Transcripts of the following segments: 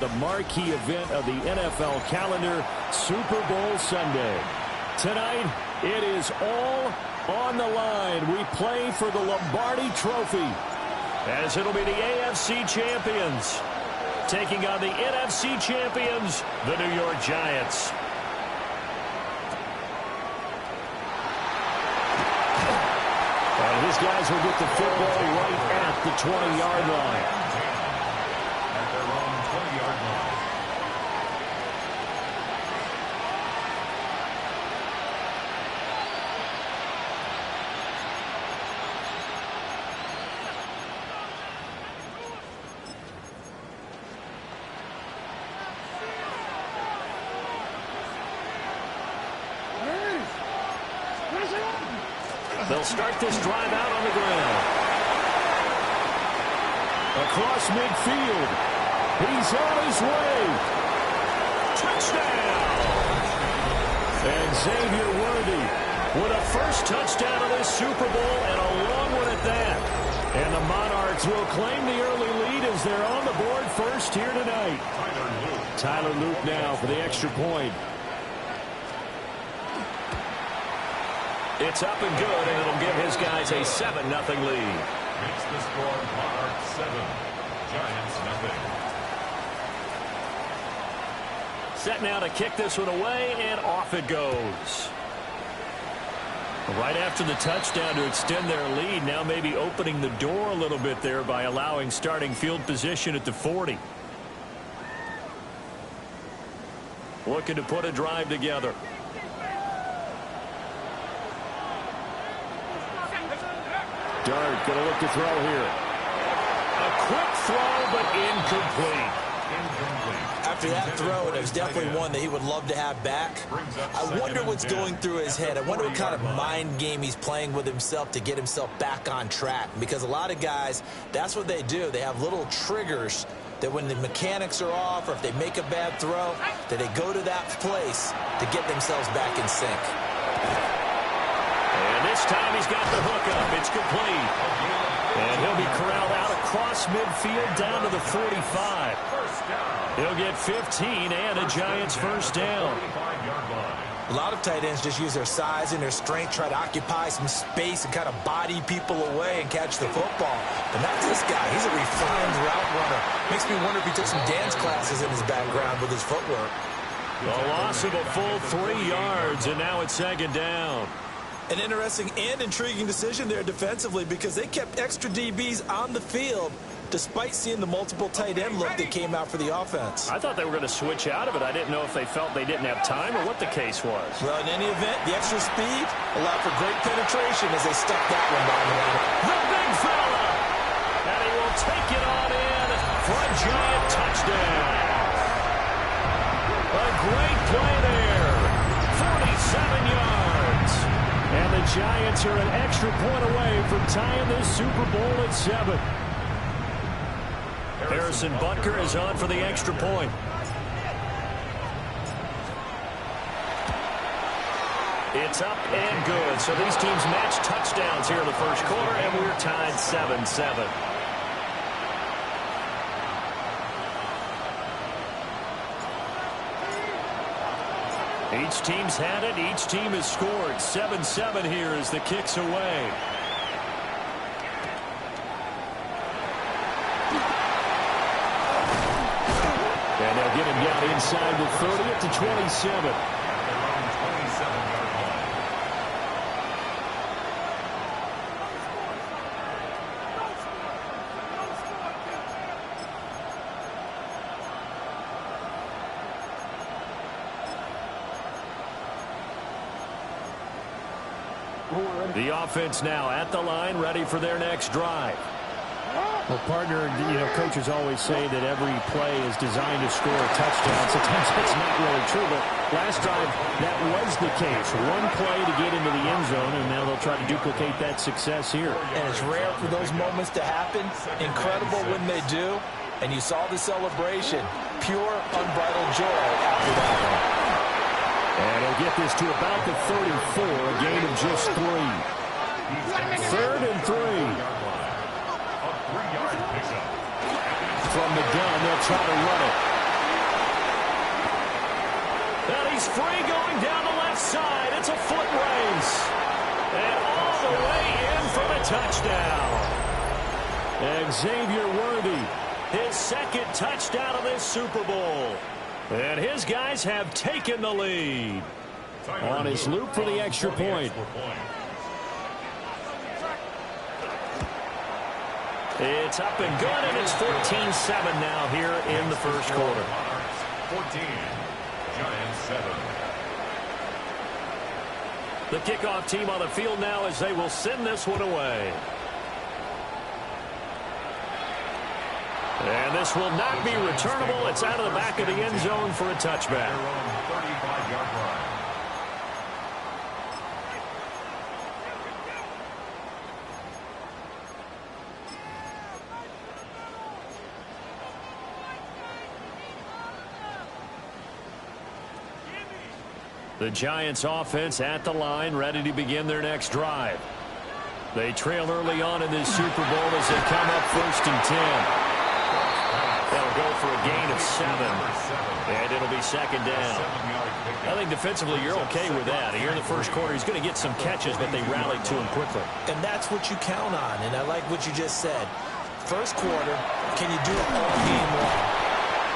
The marquee event of the NFL calendar, Super Bowl Sunday. Tonight, it is all on the line. We play for the Lombardi Trophy, as it'll be the AFC champions taking on the NFC champions, the New York Giants. And these guys will get the football right at the 20-yard line. At their own 20-yard line. They'll start this drive out on the ground. Across midfield. He's on his way. Touchdown! And Xavier Worthy with a first touchdown of this Super Bowl, and a long one at that. And the Monarchs will claim the early lead as they're on the board first here tonight. Tyler Luke now for the extra point. It's up and good, and it'll give his guys a 7-0 lead. Makes the score Monarchs 7, Giants nothing. Set now to kick this one away, and off it goes. Right after the touchdown to extend their lead, now maybe opening the door a little bit there by allowing starting field position at the 40. Looking to put a drive together. Dart going to look to throw here. A quick throw, but incomplete. After that throw, it was definitely one that he would love to have back. I wonder what's going through his head. I wonder what kind of mind game he's playing with himself to get himself back on track. Because a lot of guys, that's what they do. They have little triggers that when the mechanics are off or if they make a bad throw, that they go to that place to get themselves back in sync. And this time he's got the hook up. It's complete. And he'll be corralled out across midfield down to the 45. He'll get 15 and a Giants first down. A lot of tight ends just use their size and their strength, try to occupy some space and kind of body people away and catch the football. But not this guy. He's a refined route runner. Makes me wonder if he took some dance classes in his background with his footwork. A loss of a full 3 yards, and now it's second down. An interesting and intriguing decision there defensively because they kept extra DBs on the field despite seeing the multiple tight end look that came out for the offense. I thought they were going to switch out of it. I didn't know if they felt they didn't have time or what the case was. Well, in any event, the extra speed allowed for great penetration as they stuck that one down the line. The big fella! And he will take it on in for a Giant touchdown. A great play there. 47 yards. And the Giants are an extra point away from tying this Super Bowl at 7. Harrison Butker is on for the extra point. It's up and good. So these teams match touchdowns here in the first quarter, and we're tied 7-7. Each team's had it. Each team has scored. 7-7 here as the kick's away. And they'll get him down inside the 30 at the 27. The offense now at the line, ready for their next drive. Well, partner, coaches always say that every play is designed to score a touchdown. Sometimes that's not really true, but last drive, that was the case. One play to get into the end zone, and now they'll try to duplicate that success here. And it's rare for those moments to happen. Incredible when they do. And you saw the celebration. Pure, unbridled joy after that one. And he'll get this to about the 34, a gain of just 3. 3rd and 3. From the gun, they'll try to run it. And he's free going down the left side. It's a foot race. And all the way in for the touchdown. Xavier Worthy, his second touchdown of this Super Bowl. And his guys have taken the lead. On his loop for the extra point. It's up and good, and it's 14-7 now here in the first quarter. 14, Giants 7. The kickoff team on the field now as they will send this one away. And this will not be returnable. It's out of the back of the end zone for a touchback. 35-yard line. The Giants offense at the line, ready to begin their next drive. They trail early on in this Super Bowl as they come up 1st and 10. They'll go for a gain of 7. And it'll be 2nd down. I think defensively you're okay with that. Here in the first quarter, he's going to get some catches, but they rallied to him quickly. And that's what you count on. And I like what you just said. First quarter, can you do it all game long?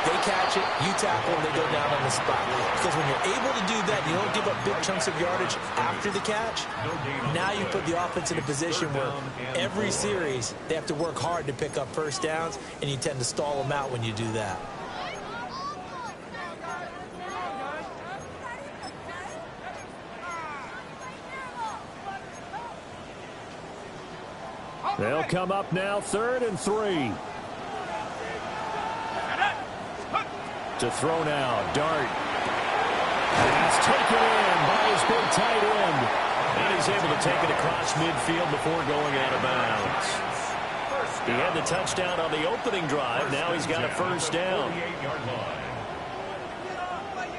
They catch it, you tackle, and they go down on the spot. Because when you're able to do that, you don't give up big chunks of yardage after the catch. Now you put the offense in a position where every series they have to work hard to pick up first downs, and you tend to stall them out when you do that. They'll come up now 3rd and 3. To throw now, Dart. Pass taken in by his big tight end. And he's able to take it across midfield before going out of bounds. He had the touchdown on the opening drive. Now he's got a first down.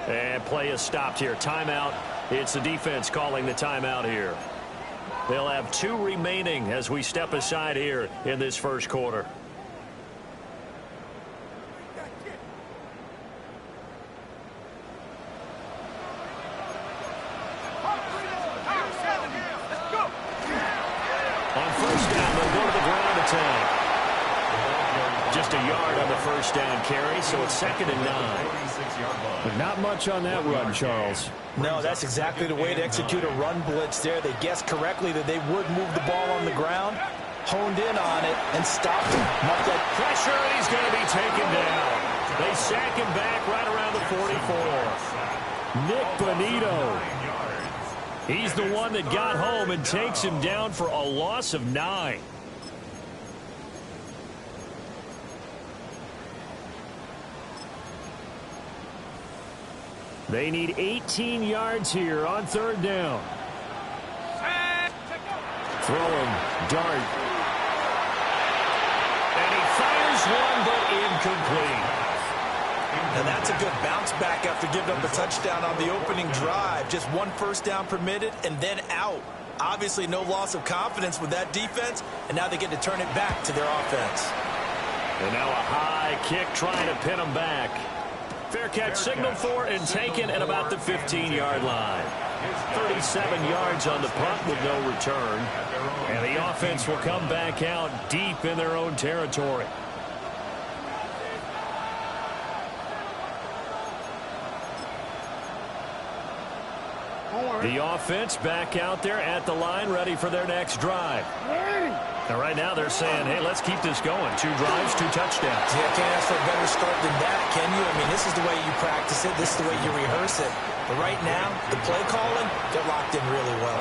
And play is stopped here. Timeout. It's the defense calling the timeout here. They'll have 2 remaining as we step aside here in this first quarter. Just a yard on the first down carry, so it's 2nd and 9. But not much on that run, Charles. No, that's exactly the way to execute a run blitz there. They guessed correctly that they would move the ball on the ground, honed in on it, and stopped him. Not that pressure, and he's going to be taken down. They sack him back right around the 44. Nick Bonito. He's the one that got home and takes him down for a loss of 9. They need 18 yards here on 3rd down. Throwing, Dart. And he fires one, but incomplete. And that's a good bounce back after giving up a touchdown on the opening drive. Just 1 first down permitted and then out. Obviously no loss of confidence with that defense, and now they get to turn it back to their offense. And now a high kick trying to pin them back. Fair catch signaled for and taken at about the 15-yard line. 37 yards on the punt with no return. And the offense will come back out deep in their own territory. The offense back out there at the line, ready for their next drive. Now, right now they're saying, hey, let's keep this going. 2 drives, 2 touchdowns. Yeah, can't ask for a better start than that, can you? I mean, this is the way you practice it. This is the way you rehearse it. But right now, the play calling, they're locked in really well.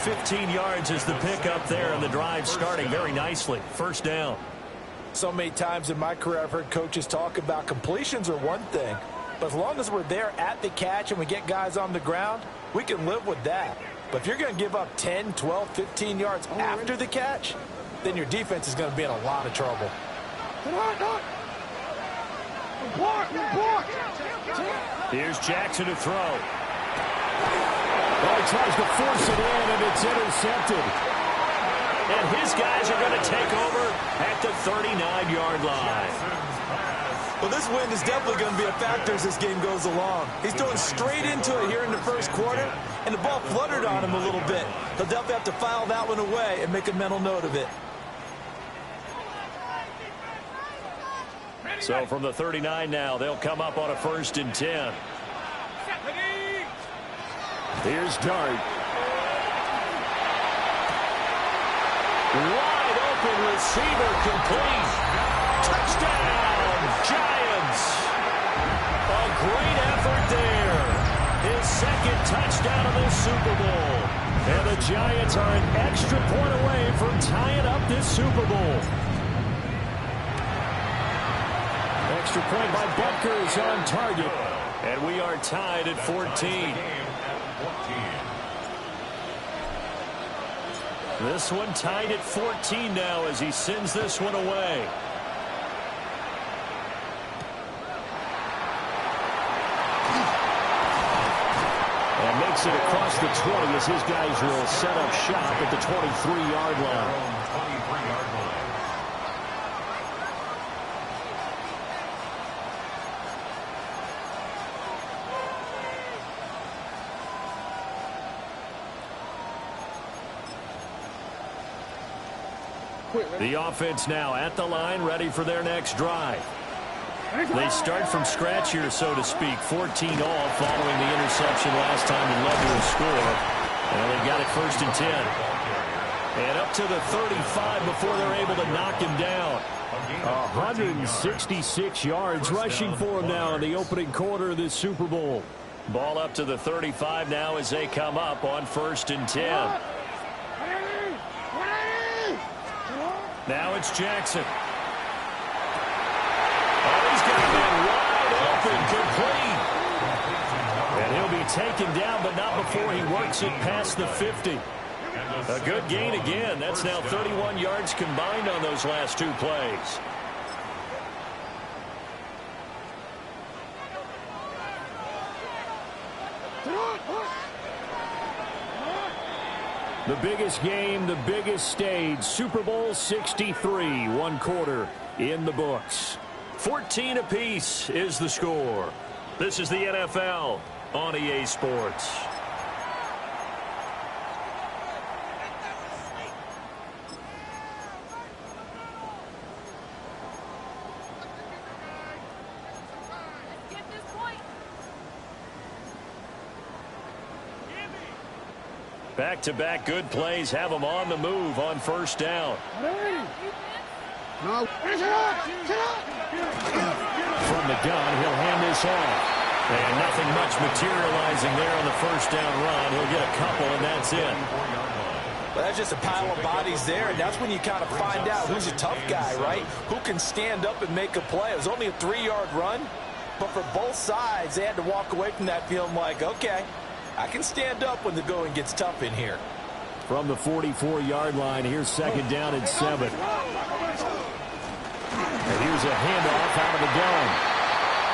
15 yards is the pickup there, and the drive starting very nicely. First down. So many times in my career I've heard coaches talk about completions are one thing. But as long as we're there at the catch and we get guys on the ground, we can live with that. But if you're going to give up 10, 12, 15 yards after the catch, then your defense is going to be in a lot of trouble. Here's Jackson to throw. Well, he tries to force it in, and it's intercepted. And his guys are going to take over at the 39-yard line. Well, this wind is definitely going to be a factor as this game goes along. He's throwing straight into it here in the first quarter, and the ball fluttered on him a little bit. He'll definitely have to file that one away and make a mental note of it. So from the 39 now, they'll come up on a 1st and 10. Here's Dart. Wide open receiver complete. Touchdown, Giants. A great effort there. His 2nd touchdown of the Super Bowl. And the Giants are an extra point away from tying up this Super Bowl. Extra point by Butker is on target. And we are tied at 14. This one tied at 14 now as he sends this one away. And makes it across the 20 as his guys will set up shop at the 23-yard line. The offense now at the line, ready for their next drive. They start from scratch here, so to speak. 14 all following the interception last time and led to a score. And they got it 1st and 10. And up to the 35 before they're able to knock him down. 166 yards rushing for him now in the opening quarter of this Super Bowl. Ball up to the 35 now as they come up on 1st and 10. Now it's Jackson. Oh, he's got that wide open, complete. And he'll be taken down, but not before he works it past the 50. A good gain again. That's now 31 yards combined on those last 2 plays. The biggest game, the biggest stage, Super Bowl 63, 1 quarter in the books. 14 apiece is the score. This is the NFL on EA Sports. Back-to-back good plays have them on the move on 1st down. From the gun, he'll hand this off. And nothing much materializing there on the 1st down run. He'll get a couple, and that's it. Well, that's just a pile of bodies there, and that's when you kind of find out who's a tough guy, right? Who can stand up and make a play. It was only a 3-yard run, but for both sides, they had to walk away from that feeling like, okay, I can stand up when the going gets tough in here. From the 44-yard line, here's 2nd down and 7. And here's a handoff out of the gun.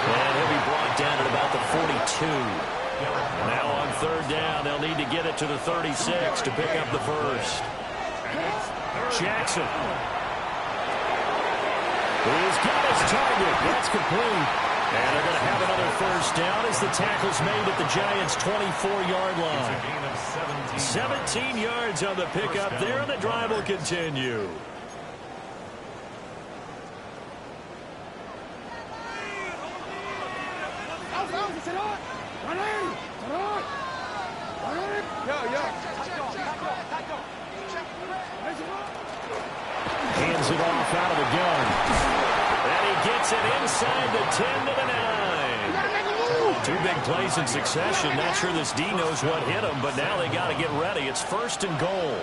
And he'll be brought down at about the 42. Now on 3rd down, they'll need to get it to the 36 to pick up the 1st. Jackson. He's got his target. That's complete. And they're going to have another 1st down as the tackle's made at the Giants' 24-yard line. 17 yards on the pickup there, and the drive will continue. Hands it off out of the gun. And he gets it inside the 10 to the 9. 2 big plays in succession. Not sure this D knows what hit him, but now they got to get ready. It's 1st and goal.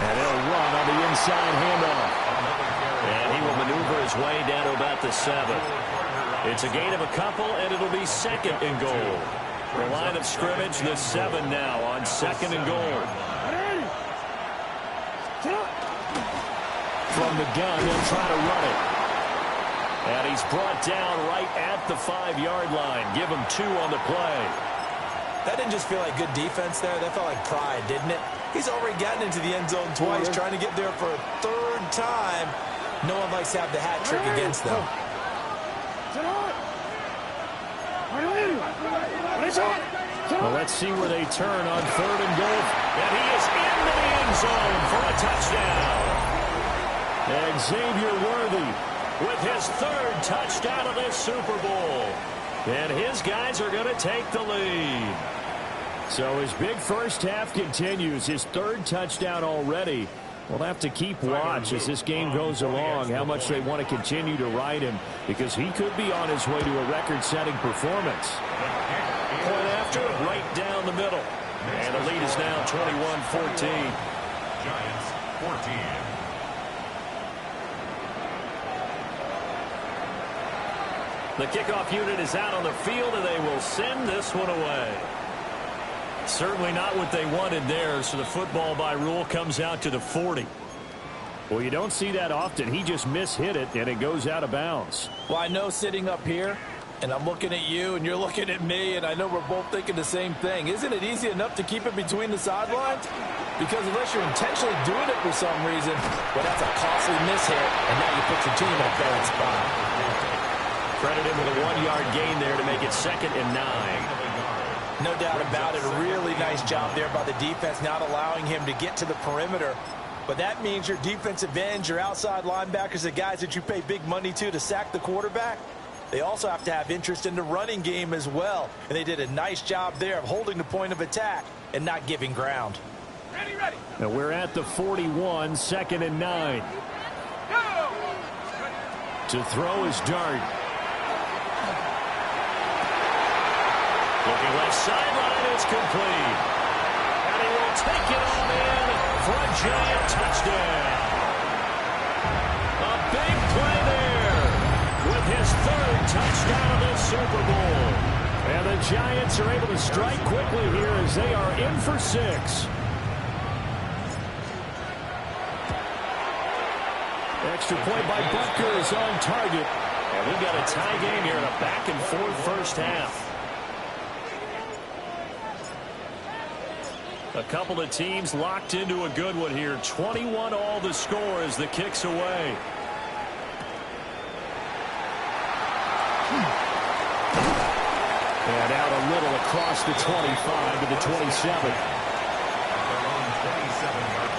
And they'll run on the inside handoff. And he will maneuver his way down to about the 7. It's a gain of a couple, and it'll be 2nd and goal. The line of scrimmage, the 7 now on 2nd and goal. From the gun, he'll try to run it. And he's brought down right at the 5-yard line. Give him 2 on the play. That didn't just feel like good defense there. That felt like pride, didn't it? He's already gotten into the end zone twice, trying to get there for a third time. No one likes to have the hat trick against them. Well, let's see where they turn on 3rd and goal. And he is into the end zone for a touchdown. And Xavier Worthy with his 3rd touchdown of this Super Bowl. And his guys are going to take the lead. So his big first half continues. His 3rd touchdown already. We'll have to keep watch as this game goes along, how much they want to continue to ride him, because he could be on his way to a record-setting performance. Point after, right down the middle. And the lead is now 21-14. Giants 14. The kickoff unit is out on the field, and they will send this one away. Certainly not what they wanted there, so the football by rule comes out to the 40. Well, you don't see that often. He just mishit it, and it goes out of bounds. Well, I know sitting up here, and I'm looking at you, and you're looking at me, and I know we're both thinking the same thing. Isn't it easy enough to keep it between the sidelines? Because unless you're intentionally doing it for some reason, well, that's a costly mishit, and now you put your team in a bad spot. Credit him with a 1-yard gain there to make it 2nd and 9. No doubt about it. A really nice job there by the defense, not allowing him to get to the perimeter. But that means your defensive ends, your outside linebackers, the guys that you pay big money to sack the quarterback, they also have to have interest in the running game as well. And they did a nice job there of holding the point of attack and not giving ground. Ready. Now we're at the 41, 2nd and 9. Go! To throw is Dart. Looking left sideline, it's complete. And he will take it on in for a giant touchdown. A big play there with his 3rd touchdown of this Super Bowl. And the Giants are able to strike quickly here as they are in for 6. Extra point by Butker is on target. And we got a tie game here in a back-and-forth first half. A couple of teams locked into a good one here. 21 all the score as the kick's away. And out a little across the 25 to the 27. Their own 27-yard line.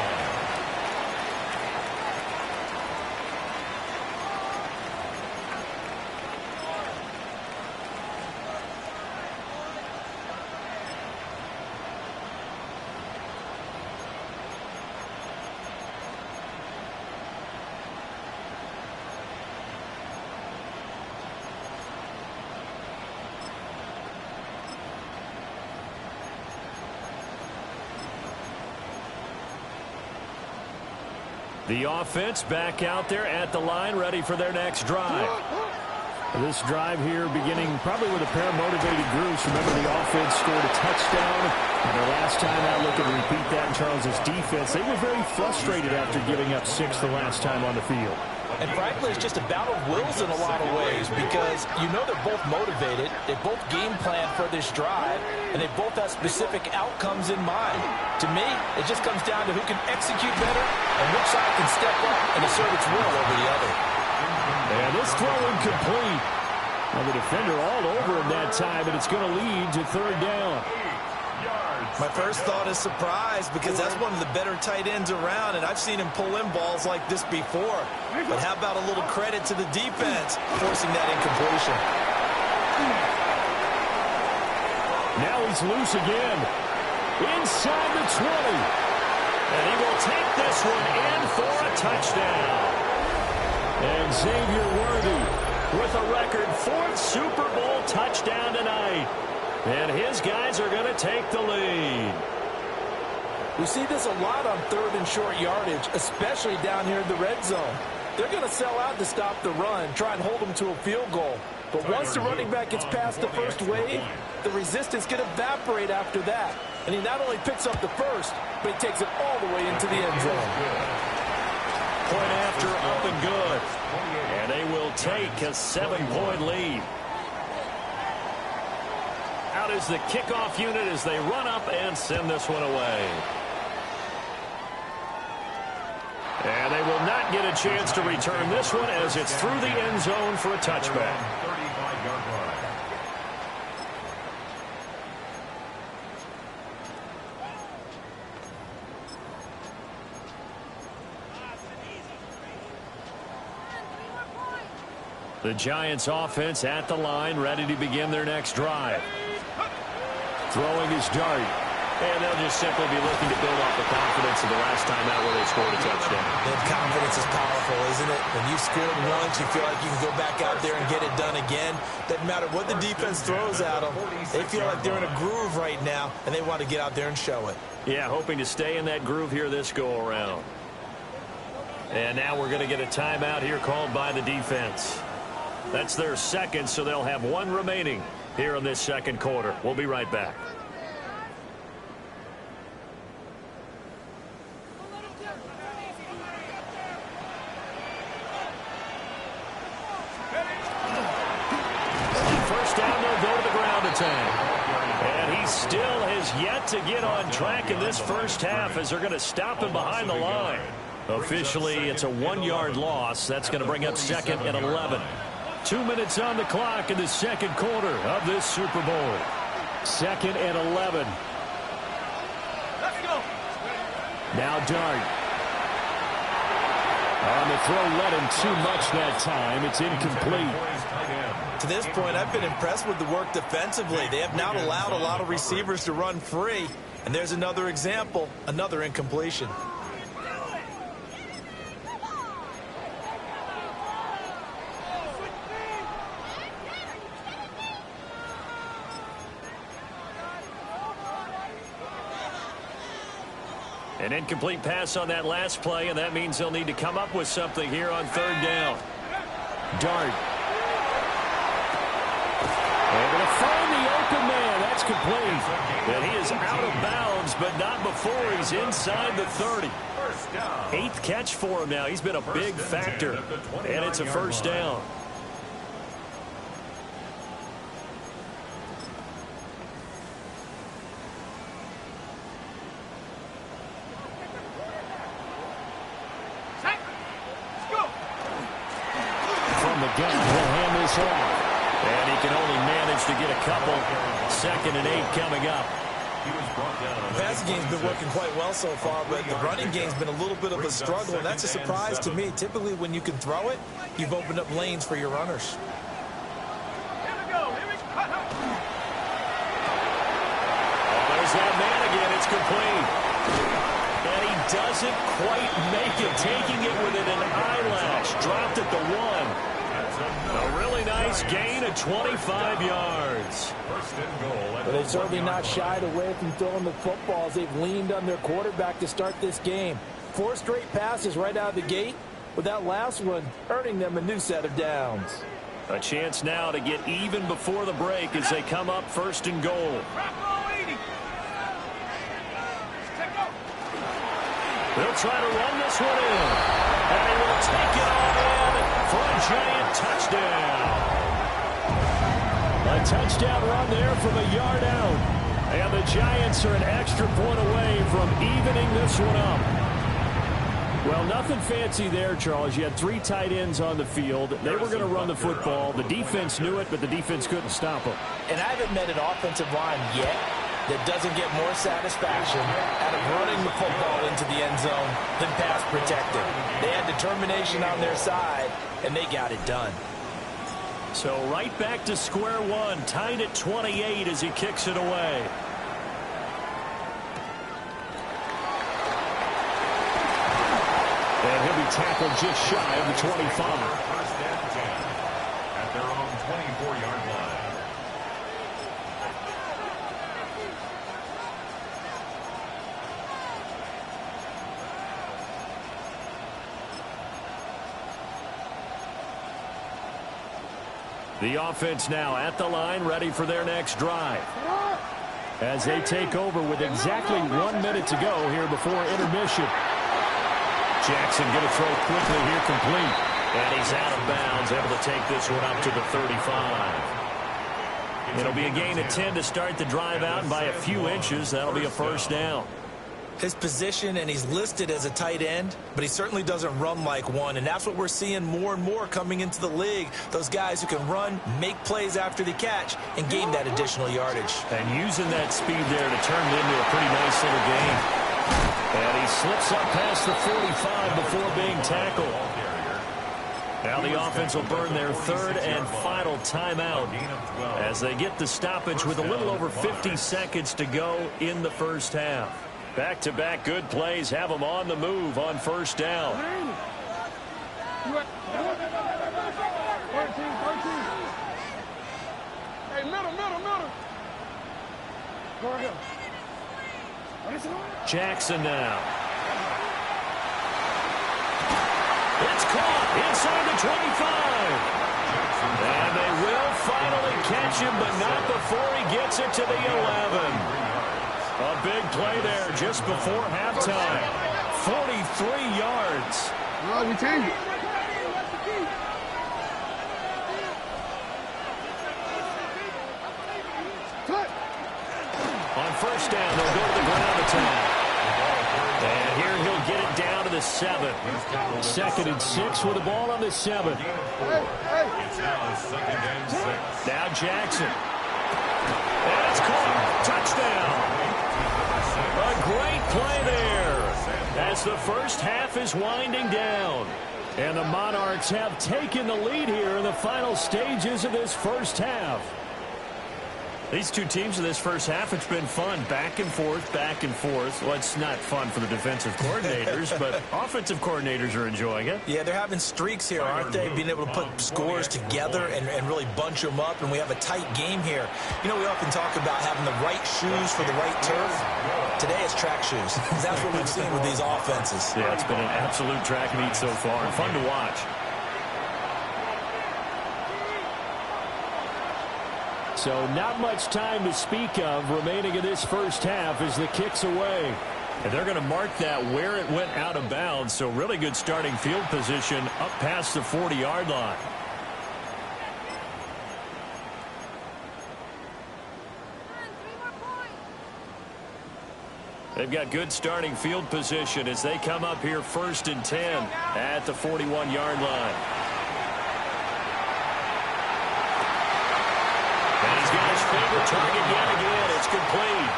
The offense back out there at the line, ready for their next drive. This drive here beginning probably with a pair of motivated groups. Remember, the offense scored a touchdown. And their last time out, looking to repeat that in Charles's defense. They were very frustrated after giving up 6 the last time on the field. And frankly, it's just a battle of wills in a lot of ways because you know they're both motivated. They both game plan for this drive, and they both have specific outcomes in mind. To me, it just comes down to who can execute better and which side can step up and assert its will over the other. And this throw incomplete. Well, the defender all over him that time, and it's going to lead to 3rd down. My first thought is surprise because that's one of the better tight ends around, and I've seen him pull in balls like this before. But how about a little credit to the defense forcing that incompletion? Now he's loose again. Inside the 20. And he will take this one in for a touchdown. And Xavier Worthy with a record 4th Super Bowl touchdown tonight. And his guys are going to take the lead. We see this a lot on 3rd and short yardage, especially down here in the red zone. They're going to sell out to stop the run, try and hold them to a field goal. But once the running back gets past the first wave, the resistance can evaporate after that. And he not only picks up the first, but he takes it all the way into the end zone. Point after, up and good. And they will take a 7-point lead. Out is the kickoff unit as they run up and send this one away. will not get a chance to return this one as it's through the end zone for a touchback. 35-yard line. The Giants offense at the line, ready to begin their next drive. Throwing his dart. And they'll just simply be looking to build off the confidence of the last time out where they scored a touchdown. That confidence is powerful, isn't it? When you scored once, you feel like you can go back out there and get it done again. Doesn't matter what the defense throws at them. They feel like they're in a groove right now, and they want to get out there and show it. Yeah, hoping to stay in that groove here this go-around. And now we're going to get a timeout here called by the defense. That's their second, so they'll have one remaining here in this second quarter. We'll be right back. First down, they'll go to the ground attack. And he still has yet to get on track in this first half as they're going to stop him behind the line. Officially, it's a 1-yard loss. That's going to bring up second and 11. 2 minutes on the clock in the second quarter of this Super Bowl. Second and 11. Let's go. Now Dart. On the throw, led him too much that time. It's incomplete. To this point, I've been impressed with the work defensively. They have not allowed a lot of receivers to run free. And there's another example, another incompletion. An incomplete pass on that last play, and that means they'll need to come up with something here on third down. Dart. Able to find the open man. That's complete. And he is out of bounds, but not before he's inside the 30. 8th catch for him now. He's been a big factor, and it's a first down. He'll hand this off. And he can only manage to get a couple. 2nd and 8 coming up. The passing game's been working quite well so far, but the running game's been a little bit of a struggle, and that's a surprise to me. Typically, when you can throw it, you've opened up lanes for your runners. Here we go. There's that man again. It's complete. And he doesn't quite make it, taking it within an eyelash. Dropped at the 1. A really nice gain of 25 yards. But they've certainly not shied away from throwing the footballs. They've leaned on their quarterback to start this game. 4 straight passes right out of the gate, with that last one earning them a new set of downs. A chance now to get even before the break as they come up 1st and goal. They'll try to run this one in. And he will take it all in for a giant touchdown. A touchdown run there from a yard out. And the Giants are an extra point away from evening this one up. Well, nothing fancy there, Charles. You had 3 tight ends on the field. They were going to run the football. The defense knew it, but the defense couldn't stop them. And I haven't met an offensive line yet that doesn't get more satisfaction out of running the football into the end zone than pass protecting. They had determination on their side, and they got it done. So right back to square one, tied at 28 as he kicks it away. And he'll be tackled just shy of the 25. First and 10 at their own 24-yard line. The offense now at the line, ready for their next drive. As they take over with exactly 1 minute to go here before intermission. Jackson going to throw quickly here, complete. And he's out of bounds, able to take this one up to the 35. It'll be a gain of 10 to start the drive out, and by a few inches, that'll be a first down. his position, and he's listed as a tight end, but he certainly doesn't run like one, and that's what we're seeing more and more coming into the league. Those guys who can run, make plays after the catch, and gain that additional yardage. And using that speed there to turn it into a pretty nice little game. And he slips up past the 45 before being tackled. Now the offense will burn their third and final timeout as they get the stoppage with a little over 50 seconds to go in the first half. Back-to-back good plays have them on the move on first down. 13. Hey, middle. Go ahead. Jackson now. It's caught inside the 25. And they will finally catch him, but not before he gets it to the 11. A big play there just before halftime. 43 yards. We changed it. On first down, they'll go to the ground attack. And here he'll get it down to the 7. 2nd and 6 with the ball on the 7. It's now 2nd and 6. Now Jackson. And it's caught. Touchdown. A great play there as the first half is winding down. And the Monarchs have taken the lead here in the final stages of this first half. These two teams in this first half, it's been fun. Back and forth, back and forth. Well, it's not fun for the defensive coordinators, but offensive coordinators are enjoying it. Yeah, they're having streaks here, aren't they? Being able to put scores together and really bunch them up, and we have a tight game here. You know, we often talk about having the right shoes for the right turf. Today it's track shoes. That's what we've seen with these offenses. Yeah, it's been an absolute track meet so far. Fun to watch. So not much time to speak of remaining in this first half as the kick's away. And they're going to mark that where it went out of bounds. So really good starting field position up past the 40-yard line. They've got good starting field position as they come up here 1st and 10 at the 41-yard line. Favorite target yet again. It's complete.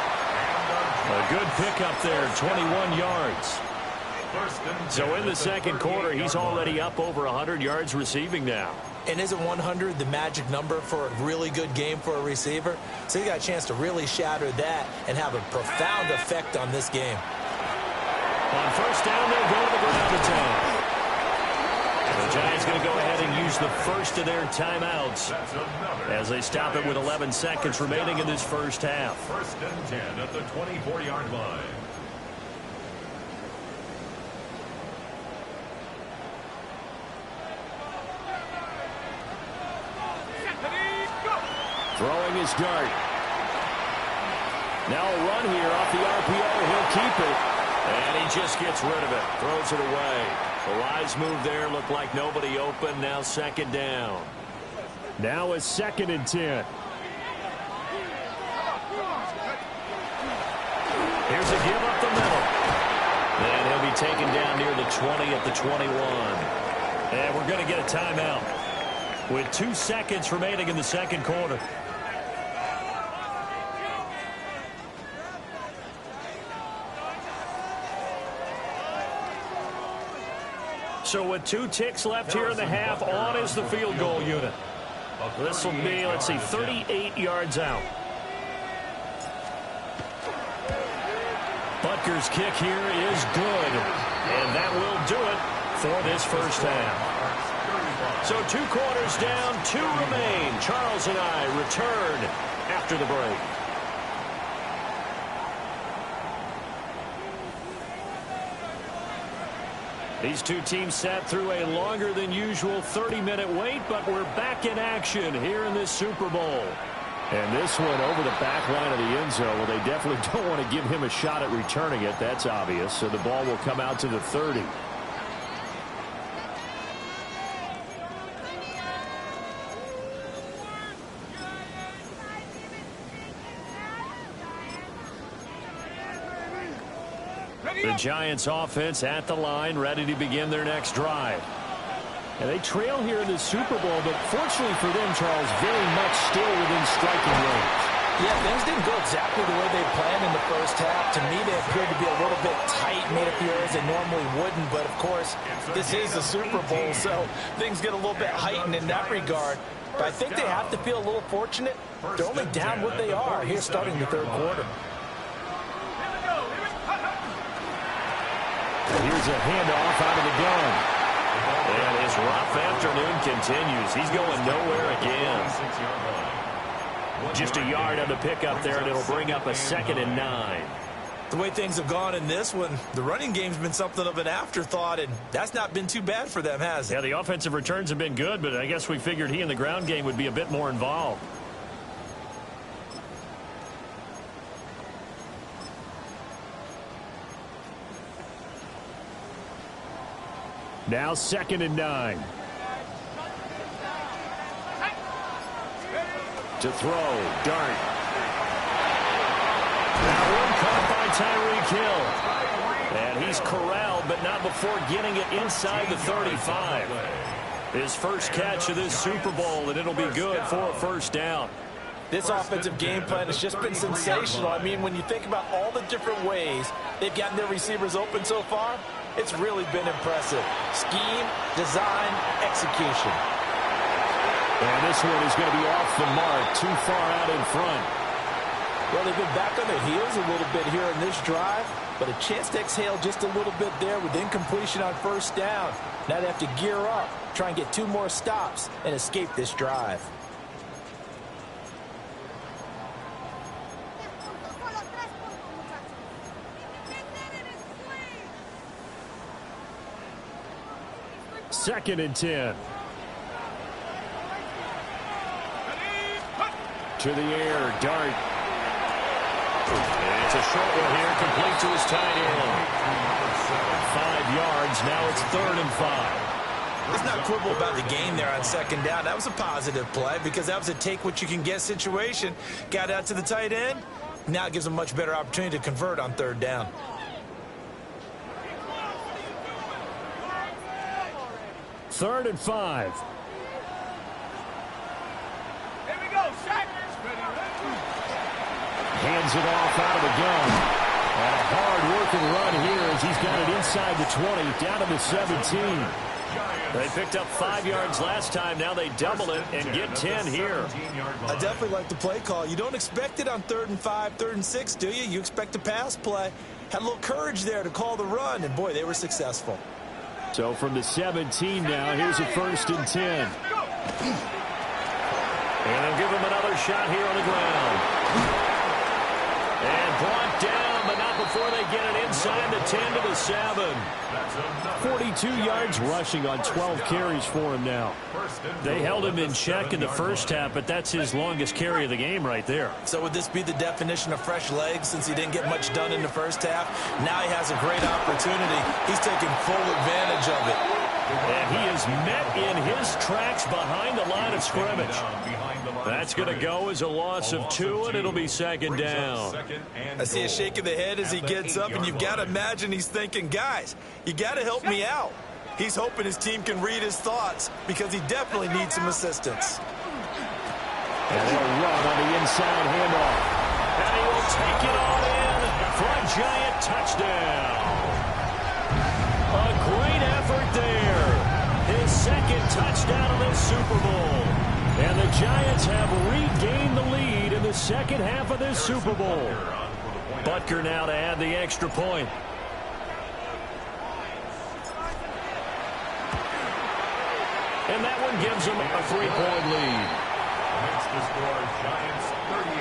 A good pickup there, 21 yards. So in the second quarter, he's already up over 100 yards receiving now. And isn't 100 the magic number for a really good game for a receiver? So he got a chance to really shatter that and have a profound effect on this game. On first down, they'll go to the ground attack. The Giants going to go ahead and use the first of their timeouts as they stop it with 11 seconds remaining in this first half. 1st and 10 at the 24-yard line. Throwing his dart. Now a run here off the RPO. He'll keep it. And he just gets rid of it. Throws it away. The wise move there. Looked like nobody open. Now 2nd down. Now a 2nd and 10. Here's a give up the middle. And he'll be taken down near the 20 at the 21. And we're going to get a timeout with 2 seconds remaining in the second quarter. So with 2 ticks left here in the half, on is the field goal unit. This will be, let's see, 38 yards out. Butker's kick here is good. And that will do it for this first half. So 2 quarters down, 2 remain. Charles and I return after the break. These two teams sat through a longer than usual 30-minute wait, but we're back in action here in this Super Bowl. And this one over the back line of the end zone. Well, they definitely don't want to give him a shot at returning it. That's obvious. So the ball will come out to the 30. The Giants offense at the line, ready to begin their next drive. And they trail here in the Super Bowl, but fortunately for them, Charles, very much still within striking range. Yeah, things didn't go exactly the way they planned in the first half. To me, they appeared to be a little bit tight, made a few errors they normally wouldn't. But, of course, this is the Super Bowl, so things get a little bit heightened in that regard. But I think they have to feel a little fortunate. They're only down what they are here starting the third quarter. Here's a handoff out of the gun. And his rough afternoon continues. He's going nowhere again. Just a yard on the pickup there, and it'll bring up a 2nd and 9. The way things have gone in this one, the running game's been something of an afterthought, and that's not been too bad for them, has it? Yeah, the offensive returns have been good, but I guess we figured he in the ground game would be a bit more involved. Now 2nd and 9. To throw, Dart. That one caught by Tyreek Hill. And he's corralled, but not before getting it inside the 35. His first catch of this Super Bowl, and it'll be good for a first down. This offensive game plan has just been sensational. I mean, when you think about all the different ways they've gotten their receivers open so far, it's really been impressive. Scheme, design, execution. And this one is going to be off the mark, too far out in front. Well, they've been back on their heels a little bit here in this drive, but a chance to exhale just a little bit there with incompletion on first down. Now they have to gear up, try and get 2 more stops, and escape this drive. Second and 10. To the air, Dart. And it's a short one here, complete to his tight end. 5 yards, now it's 3rd and 5. Let's not quibble about the gain there on 2nd down. That was a positive play because that was a take-what-you-can-get situation. Got out to the tight end. Now it gives them a much better opportunity to convert on 3rd down. Third and 5. Here we go, Shaq. Hands it off out of the gun. And a hard-working run here as he's got it inside the 20, down to the 17. They picked up 5 yards last time. Now they double it and get 10 here. I definitely like the play call. You don't expect it on 3rd and 5, 3rd and 6, do you? You expect a pass play. Had a little courage there to call the run, and, boy, they were successful. So from the 17 now, here's a 1st and 10. And they'll give him another shot here on the ground. And brought down, but not before they get it inside the 10 to the 7. 42 yards rushing on 12 carries for him now. They held him in check in the first half, but that's his longest carry of the game right there. So would this be the definition of fresh legs since he didn't get much done in the first half? Now he has a great opportunity. He's taking full advantage of it. And he is met in his tracks behind the line of scrimmage. That's going to go as a loss of 2, and it'll be 2nd down. I see a shake of the head as he gets up, and you've got to imagine he's thinking, guys, you got to help me out. He's hoping his team can read his thoughts because he definitely needs some assistance. And they'll run on the inside handoff. And he will take it all in for a Giant touchdown. A great effort there. His 2nd touchdown of this Super Bowl. And the Giants have regained the lead in the second half of this Super Bowl. Butker now to add the extra point. And that one gives them a 3-point lead. Makes the score Giants 38,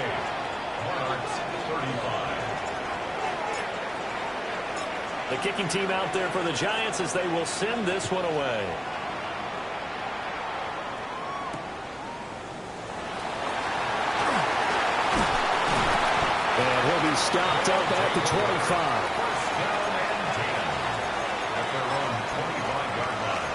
Monarchs 35. The kicking team out there for the Giants as they will send this one away. And he'll be stopped up at the 25. First down and 10 at their own 25-yard line.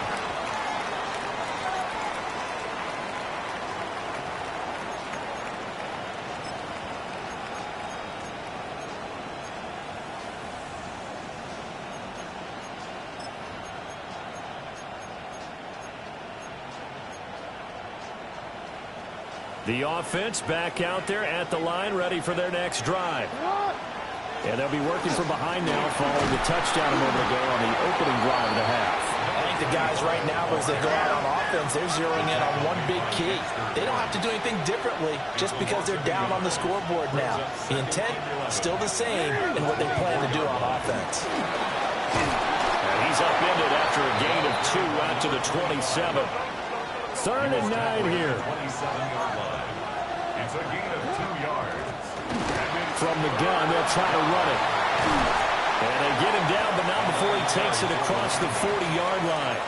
The offense back out there at the line, ready for their next drive. And they'll be working from behind now following the touchdown a moment ago on the opening drive of the half. I think the guys right now, as they go out on offense, they're zeroing in on one big key. They don't have to do anything differently just because they're down on the scoreboard now. The intent, still the same in what they plan to do on offense. And he's upended after a gain of 2 out to the 27. 3rd and 9 here. 27-yard line. It's a gain of 2 yards. From the gun, they'll try to run it. And they get him down, but not before he takes it across the 40-yard line.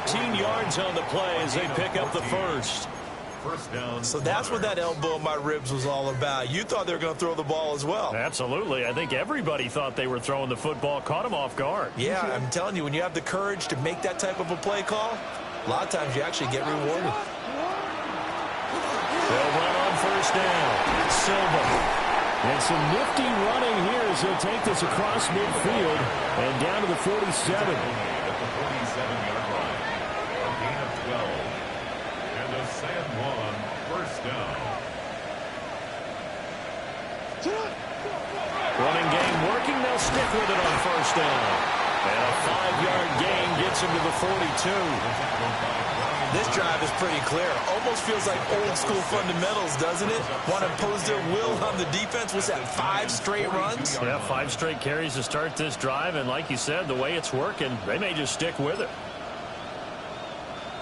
14 yards on the play as they pick up the first. First down. So that's what that elbow in my ribs was all about. You thought they were going to throw the ball as well. Absolutely. I think everybody thought they were throwing the football, caught him off guard. Yeah, I'm telling you, when you have the courage to make that type of a play call, a lot of times you actually get rewarded. They'll run on first down. Silva. And some nifty running here as he'll take this across midfield and down to the 47. At the 47-yard line. A gain of 12. And a San Juan first down. Running game working. They'll stick with it on first down. And a 5-yard gain gets him to the 42. This drive is pretty clear. Almost feels like old school fundamentals, doesn't it? Want to impose their will on the defense. Was that 5 straight runs? Yeah, 5 straight carries to start this drive. And like you said, the way it's working, they may just stick with it.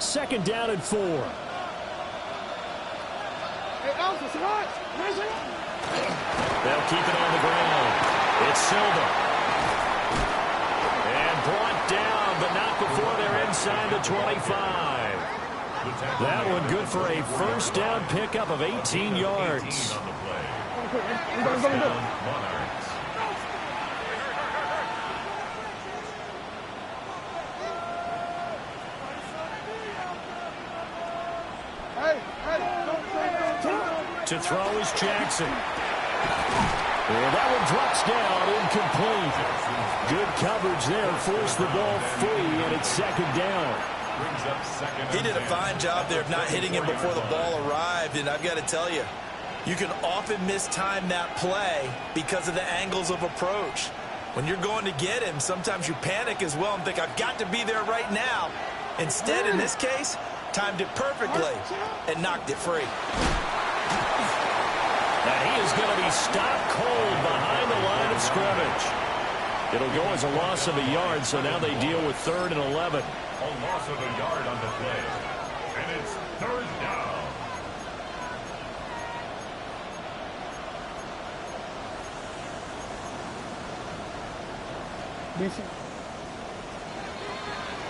2nd down and 4. They'll keep it on the ground. It's Silva. And brought down, but not before they're inside the 25. That one good for a first down pickup of 18 yards. On the play. First down, Monarchs. To throw is Jackson. And that one drops down, incomplete. Good coverage there, forced the ball free, and it's 2nd down. Brings up second. He did a fine job there of not hitting him before the ball arrived, and I've got to tell you, you can often mistime that play because of the angles of approach. When you're going to get him, sometimes you panic as well and think, I've got to be there right now. Instead, in this case, timed it perfectly and knocked it free. And he is going to be stopped cold behind the line of scrimmage. It'll go as a loss of a yard, so now they deal with 3rd and 11. A loss of a yard on the play. And it's 3rd down.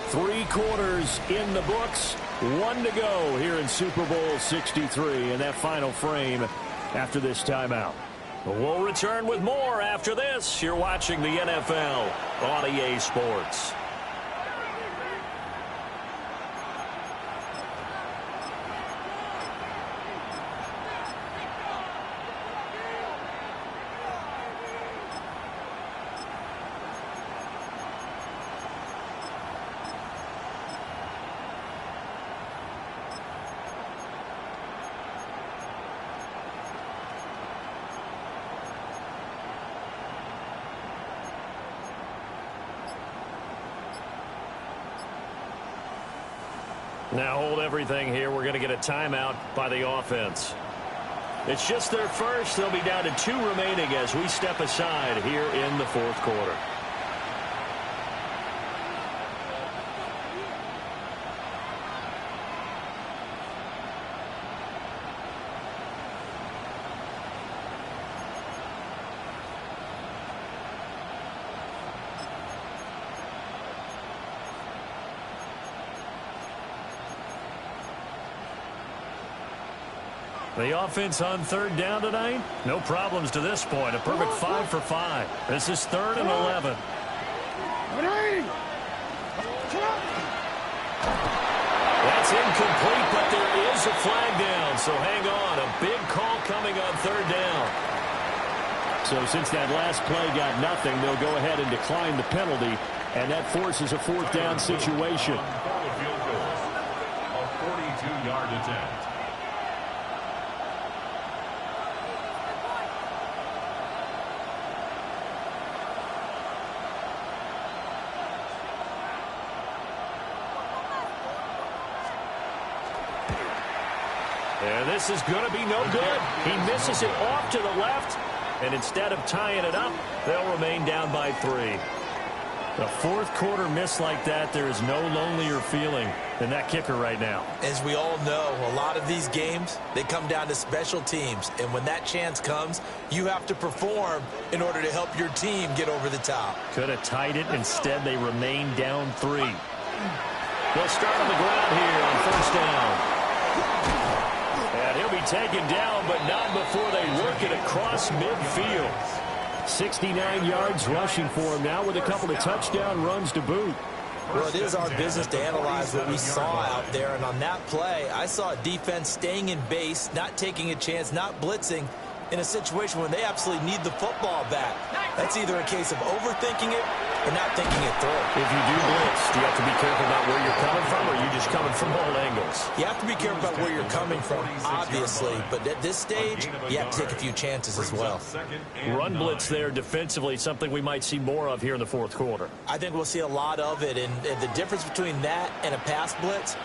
Three quarters in the books. 1 to go here in Super Bowl 63 in that final frame after this timeout. We'll return with more after this. You're watching the NFL on EA Sports. Now hold everything here. We're going to get a timeout by the offense. It's just their first. They'll be down to 2 remaining as we step aside here in the 4th quarter. The offense on 3rd down tonight, no problems to this point. A perfect 5 for 5. This is 3rd and 11. That's incomplete, but there is a flag down. So hang on, a big call coming on 3rd down. So since that last play got nothing, they'll go ahead and decline the penalty, and that forces a 4th down situation. A 42-yard attempt. And this is going to be no good. He misses it off to the left, and instead of tying it up, they'll remain down by 3. A fourth quarter miss like that, there is no lonelier feeling than that kicker right now. As we all know, a lot of these games, they come down to special teams. And when that chance comes, you have to perform in order to help your team get over the top. Could have tied it. Instead, they remain down 3. They'll start on the ground here on first down. And he'll be taken down, but not before they work it across midfield. 69 yards rushing for him now with a couple of touchdown runs to boot. Well, it is our business to analyze what we saw out there. And on that play, I saw a defense staying in base, not taking a chance, not blitzing in a situation when they absolutely need the football back. That's either a case of overthinking it or not thinking it through. If you do blitz, do you have to be careful about where you're coming from, or are you just coming from all angles? You have to be careful about where you're coming from, obviously. But at this stage, you have to take a few chances as well. Run blitz there defensively, something we might see more of here in the fourth quarter. I think we'll see a lot of it. And the difference between that and a pass blitz,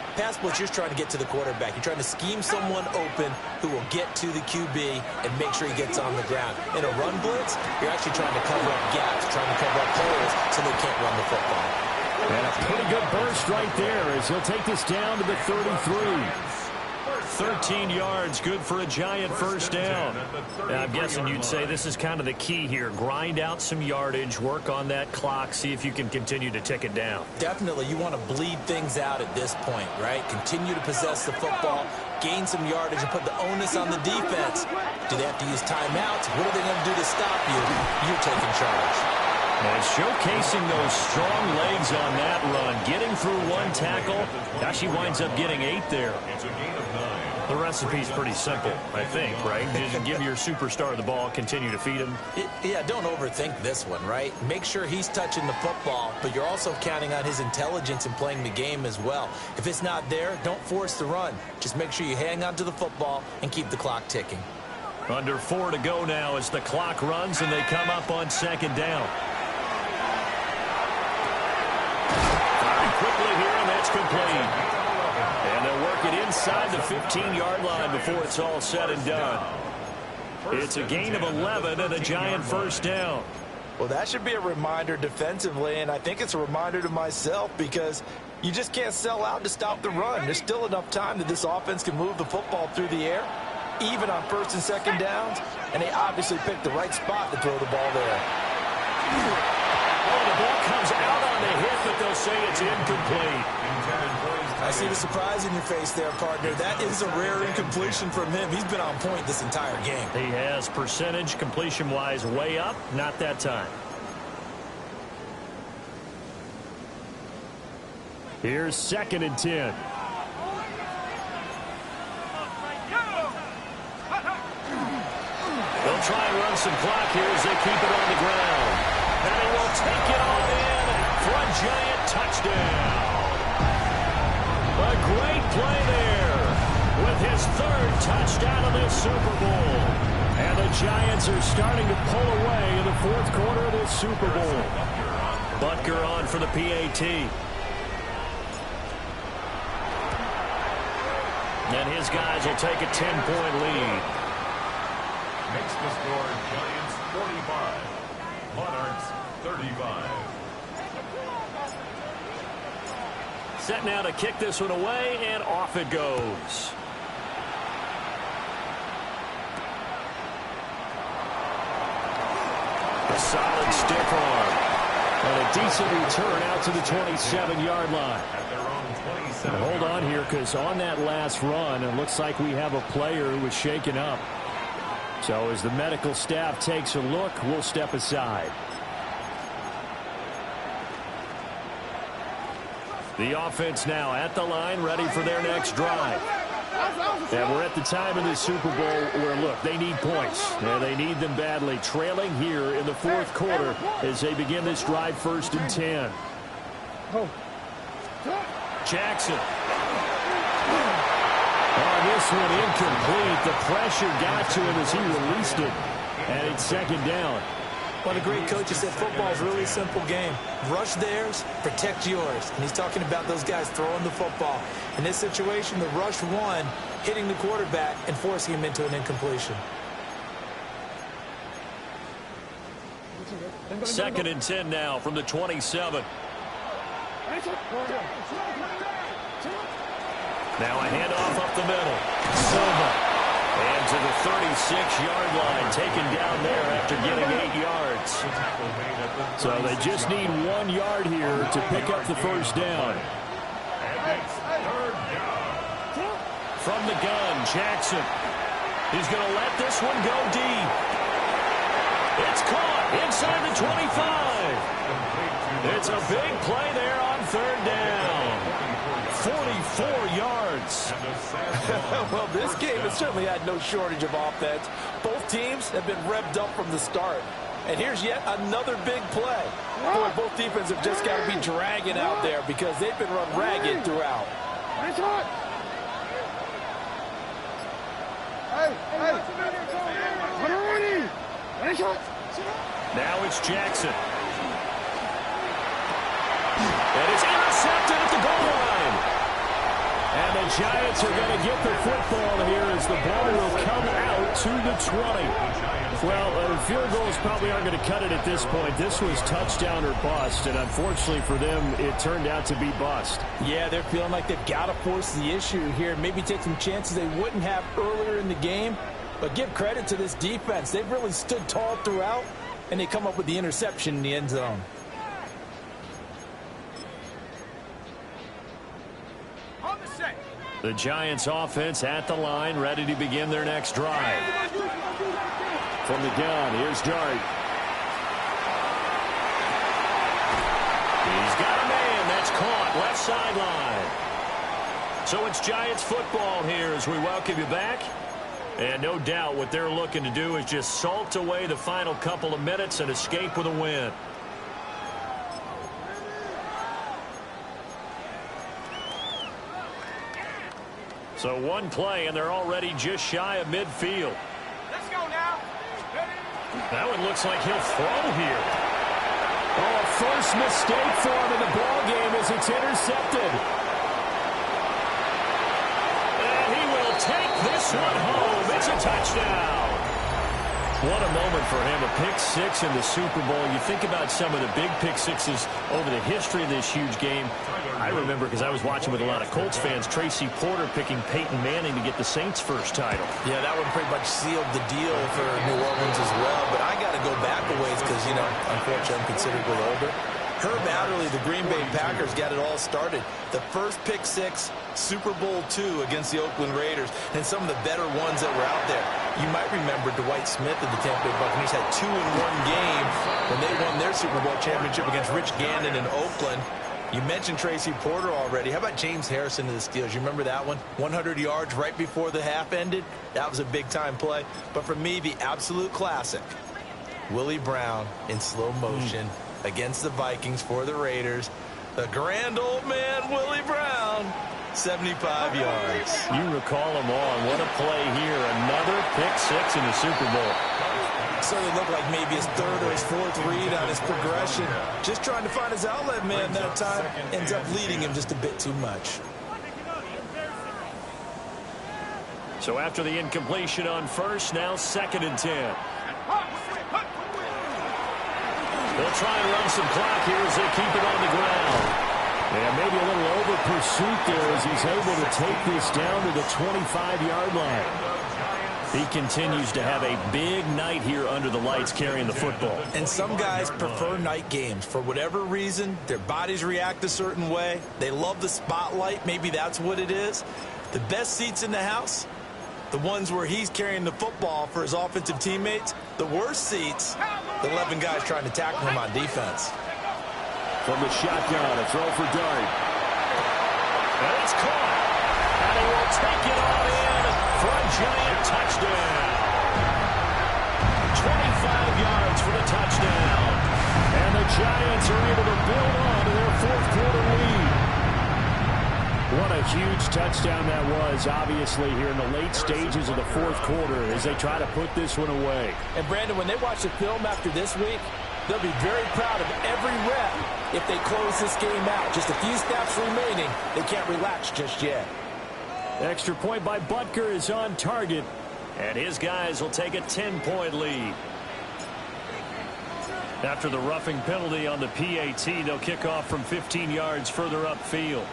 you're trying to get to the quarterback. You're trying to scheme someone open who will get to the QB and make sure he gets on the ground. In a run blitz, you're actually trying to cover up gaps, trying to cover up holes so they can't run the football. And a pretty good burst right there as he'll take this down to the 33. 13 yards, good for a giant first down. Now, I'm guessing you'd say this is kind of the key here. Grind out some yardage, work on that clock, see if you can continue to tick it down. Definitely, you want to bleed things out at this point, right? Continue to possess the football, gain some yardage, and put the onus on the defense. Do they have to use timeouts? What are they going to do to stop you? You're taking charge. And showcasing those strong legs on that run, getting through one tackle. Actually winds up getting 8 there. The recipe's pretty simple, I think, right? Just give your superstar the ball, continue to feed him. Yeah, don't overthink this one, right? Make sure he's touching the football, but you're also counting on his intelligence in playing the game as well. If it's not there, don't force the run. Just make sure you hang on to the football and keep the clock ticking. Under 4 to go now as the clock runs and they come up on second down. Firing quickly here, and that's complete. And they'll work it inside the 15-yard line before it's all said and done. It's a gain of 11 and a giant first down. Well, that should be a reminder defensively, and I think it's a reminder to myself because you just can't sell out to stop the run. There's still enough time that this offense can move the football through the air, even on first and second downs, and they obviously picked the right spot to throw the ball there. Oh, the ball comes out on the hit, but they'll say it's incomplete. I see the surprise in your face there, partner. That is a rare incompletion from him. He's been on point this entire game. He has percentage completion-wise way up, not that time. Here's 2nd and 10. They'll try and run some clock here as they keep it on the ground. And he will take it all in for a giant touchdown. A great play there with his 3rd touchdown of this Super Bowl. And the Giants are starting to pull away in the 4th quarter of this Super Bowl. Butker on for the PAT. And his guys will take a 10-point lead. Makes the score Giants 45, Monarchs 35. Set now to kick this one away, and off it goes. A solid stiff arm. And a decent return out to the 27-yard line. Hold on here, because on that last run, it looks like we have a player who was shaken up. So as the medical staff takes a look, we'll step aside. The offense now at the line, ready for their next drive. And we're at the time in the Super Bowl where, look, they need points. And they need them badly. Trailing here in the 4th quarter as they begin this drive 1st and 10. Jackson. On this one, incomplete. The pressure got to him as he released it. And it's 2nd down. One of the great coaches said football is really a simple game. Rush theirs, protect yours. And he's talking about those guys throwing the football. In this situation, the rush one, hitting the quarterback and forcing him into an incompletion. 2nd and 10 now from the 27. Now a handoff up the middle. Silva. And to the 36-yard line, taken down there after getting 8 yards. So they just need 1 yard here to pick up the first down. And it's 3rd down. From the gun, Jackson. He's going to let this one go deep. It's caught inside the 25. It's a big play there on 3rd down. 44 yards. Well, this game has certainly had no shortage of offense. Both teams have been revved up from the start. And here's yet another big play. Boy, both defenses have just got to be dragging out there because they've been run ragged throughout. Now it's Jackson. And it's intercepted at the goal line. And the Giants are going to get the football here as the ball will come out to the 20. Well, field goals probably aren't going to cut it at this point. This was touchdown or bust, and unfortunately for them, it turned out to be bust. Yeah, they're feeling like they've got to force the issue here. Maybe take some chances they wouldn't have earlier in the game. But give credit to this defense. They've really stood tall throughout, and they come up with the interception in the end zone. The Giants offense at the line, ready to begin their next drive. From the gun, here's Dart. He's got a man. That's caught. Left sideline. So it's Giants football here as we welcome you back. And no doubt what they're looking to do is just salt away the final couple of minutes and escape with a win. So one play, and they're already just shy of midfield. Let's go now. That one looks like he'll throw here. Oh, a first mistake for him in the ball game as it's intercepted. And he will take this one home. It's a touchdown. What a moment for him, a pick six in the Super Bowl. You think about some of the big pick sixes over the history of this huge game. I remember, because I was watching with a lot of Colts fans, Tracy Porter picking Peyton Manning to get the Saints' first title. Yeah, that one pretty much sealed the deal for New Orleans as well. But I got to go back a ways because, you know, unfortunately I'm considerably older. Herb Adderley, the Green Bay Packers, got it all started. The first pick six, Super Bowl II against the Oakland Raiders, and some of the better ones that were out there. You might remember Dwight Smith of the Tampa Bay Buccaneers had 2 in one game when they won their Super Bowl championship against Rich Gannon in Oakland. You mentioned Tracy Porter already. How about James Harrison of the Steelers? You remember that one? 100 yards right before the half ended. That was a big-time play. But for me, the absolute classic, Willie Brown in slow motion against the Vikings for the Raiders. The grand old man, Willie Brown, 75 yards. You recall them all. What a play here. Another pick six in the Super Bowl. Certainly looked like maybe his third or his fourth read on his progression. Just trying to find his outlet man that time. Ends up leading him just a bit too much. So after the incompletion on first, now 2nd and 10. They'll try and run some clock here as they keep it on the ground. Yeah, maybe a little over pursuit there as he's able to take this down to the 25-yard line. He continues to have a big night here under the lights carrying the football. And some guys prefer night games. For whatever reason, their bodies react a certain way. They love the spotlight. Maybe that's what it is. The best seats in the house, the ones where he's carrying the football for his offensive teammates. The worst seats, the 11 guys trying to tackle him on defense. From the shotgun, a throw for Dart. And it's caught. And he will take it on in for a giant touchdown. 25 yards for the touchdown. And the Giants are able to build on to their fourth quarter lead. What a huge touchdown that was, obviously, here in the late stages of the fourth quarter as they try to put this one away. And, Brandon, when they watch the film after this week, they'll be very proud of every rep if they close this game out. Just a few snaps remaining. They can't relax just yet. Extra point by Butker is on target, and his guys will take a 10-point lead. After the roughing penalty on the PAT, they'll kick off from 15 yards further upfield.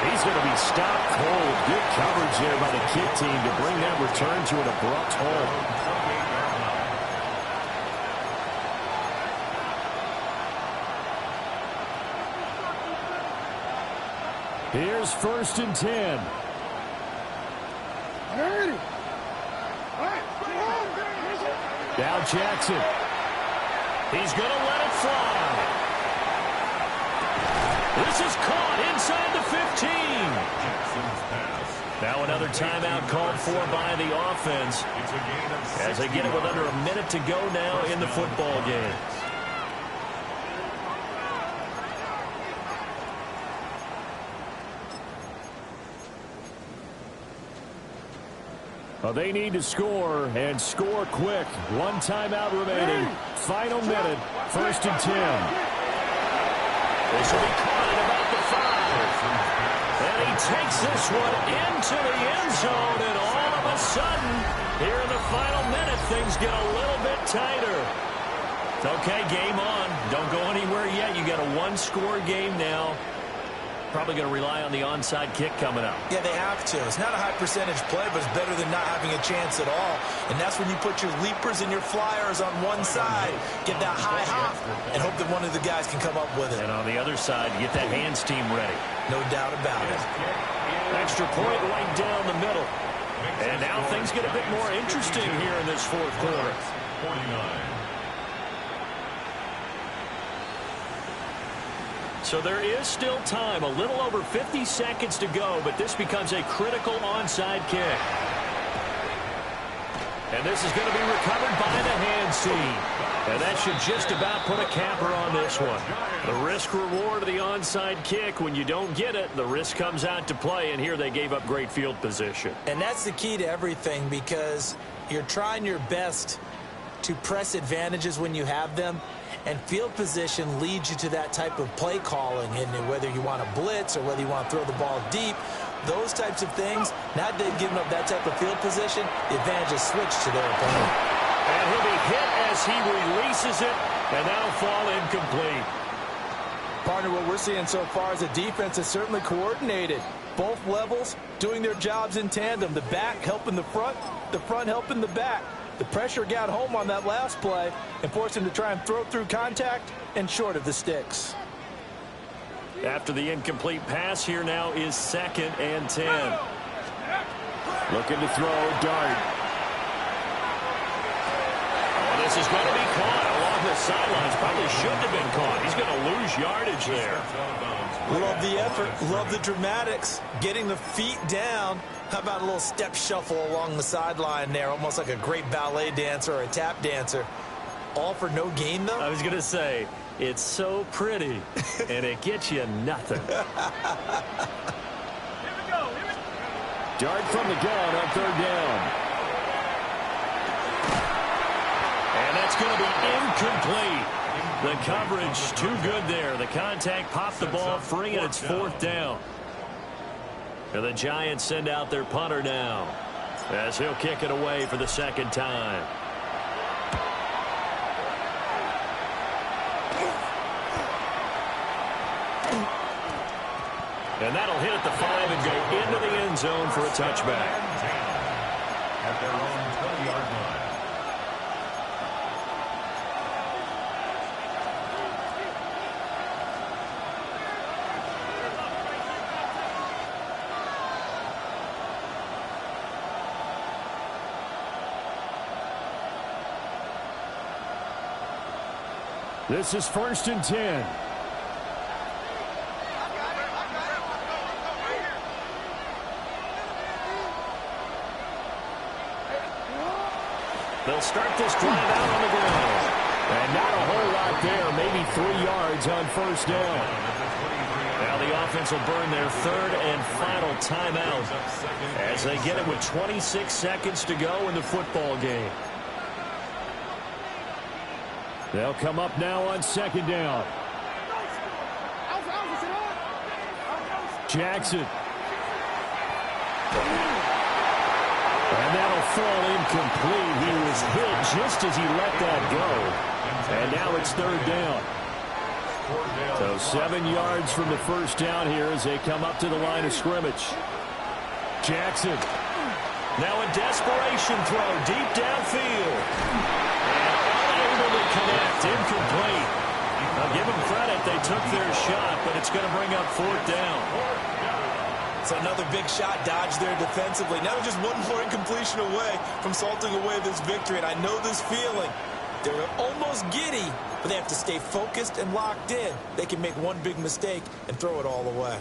He's going to be stopped cold. Good coverage there by the kick team to bring that return to an abrupt halt. Here's 1st and 10. Now Jackson. He's going to let it fly. This is caught inside the 15. Now another timeout called for by the offense as they get it with under a minute to go now in the football game. Well, they need to score and score quick. One timeout remaining. Final minute. 1st and 10. This will be caught at about the 5. And he takes this one into the end zone. And all of a sudden, here in the final minute, things get a little bit tighter. It's okay, game on. Don't go anywhere yet. You got a one-score game now. Probably going to rely on the onside kick coming up. Yeah, they have to. It's not a high percentage play, but it's better than not having a chance at all. And that's when you put your leapers and your flyers on one side, get that high hop, and hope that one of the guys can come up with it. And on the other side, you get that hands team ready. No doubt about it. Extra point right down the middle. And now things get a bit more interesting here in this fourth quarter. 49. So there is still time, a little over 50 seconds to go, but this becomes a critical onside kick. And this is going to be recovered by the hands team. And that should just about put a capper on this one. The risk-reward of the onside kick, when you don't get it, the risk comes out to play, and here they gave up great field position. And that's the key to everything, because you're trying your best to press advantages when you have them. And field position leads you to that type of play calling. And whether you want to blitz or whether you want to throw the ball deep, those types of things, now they've given up that type of field position, the advantage is switched to their opponent. And he'll be hit as he releases it, and that'll fall incomplete. Partner, what we're seeing so far is the defense is certainly coordinated. Both levels doing their jobs in tandem. The back helping the front helping the back. The pressure got home on that last play and forced him to try and throw through contact and short of the sticks. After the incomplete pass, here now is 2nd and 10. Looking to throw, Dart. Oh, this is going to be caught along the sidelines. Probably shouldn't have been caught. He's going to lose yardage there. Love the effort, love the dramatics, getting the feet down. How about a little step shuffle along the sideline there, almost like a great ballet dancer or a tap dancer. All for no gain, though? I was going to say, it's so pretty, and it gets you nothing. Dart from the gun on 3rd down. And that's going to be incomplete. The coverage too good there. The contact popped the ball free, and it's 4th down. And the Giants send out their punter now as he'll kick it away for the 2nd time. And that'll hit at the 5 and go into the end zone for a touchback. At their own 20-yard line. This is 1st and 10. They'll start this drive out on the ground. And not a whole lot there, maybe 3 yards on first down. Now the offense will burn their third and final timeout as they get it with 26 seconds to go in the football game. They'll come up now on second down. Jackson. And that'll fall incomplete. He was hit just as he let that go. And now it's third down. So 7 yards from the first down here as they come up to the line of scrimmage. Jackson. Now a desperation throw deep downfield. And unable to connect. Incomplete. I'll give them credit. They took their shot, but it's going to bring up fourth down. It's another big shot dodged there defensively. Now just one more incompletion away from salting away this victory. And I know this feeling. They're almost giddy, but they have to stay focused and locked in. They can make one big mistake and throw it all away.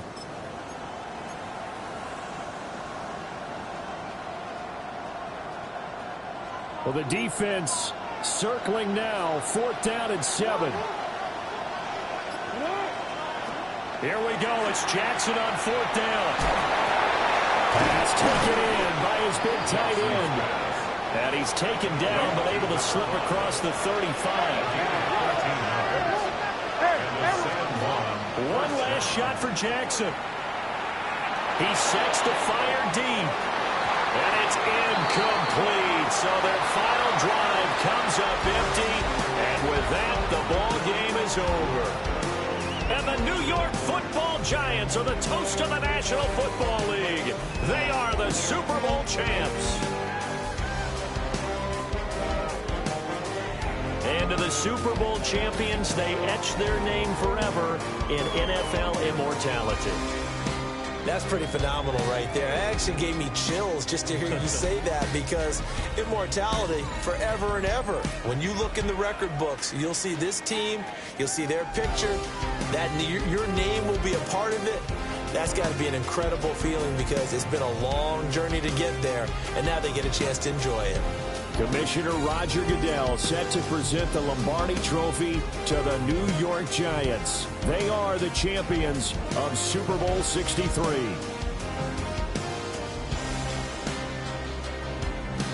Well, the defense circling now. Fourth down and 7. Here we go. It's Jackson on fourth down. Pass taken in by his big tight end. And he's taken down, but able to slip across the 35. One last shot for Jackson. He sets to fire deep. And it's incomplete. So their final drive comes up empty. And with that, the ball game is over. And the New York Football Giants are the toast of the National Football League. They are the Super Bowl champs. And to the Super Bowl champions, they etch their name forever in NFL immortality. That's pretty phenomenal right there. It actually gave me chills just to hear you say that, because immortality forever and ever. When you look in the record books, you'll see this team, you'll see their picture, that your name will be a part of it. That's got to be an incredible feeling, because it's been a long journey to get there, and now they get a chance to enjoy it. Commissioner Roger Goodell set to present the Lombardi Trophy to the New York Giants. They are the champions of Super Bowl 63.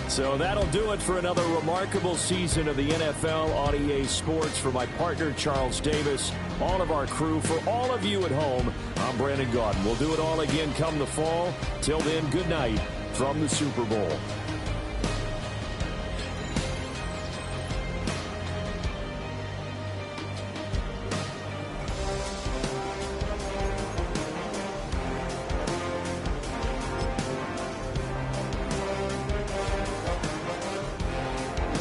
So that'll do it for another remarkable season of the NFL on EA Sports. For my partner, Charles Davis, all of our crew, for all of you at home, I'm Brandon Gaudin. We'll do it all again come the fall. Till then, good night from the Super Bowl.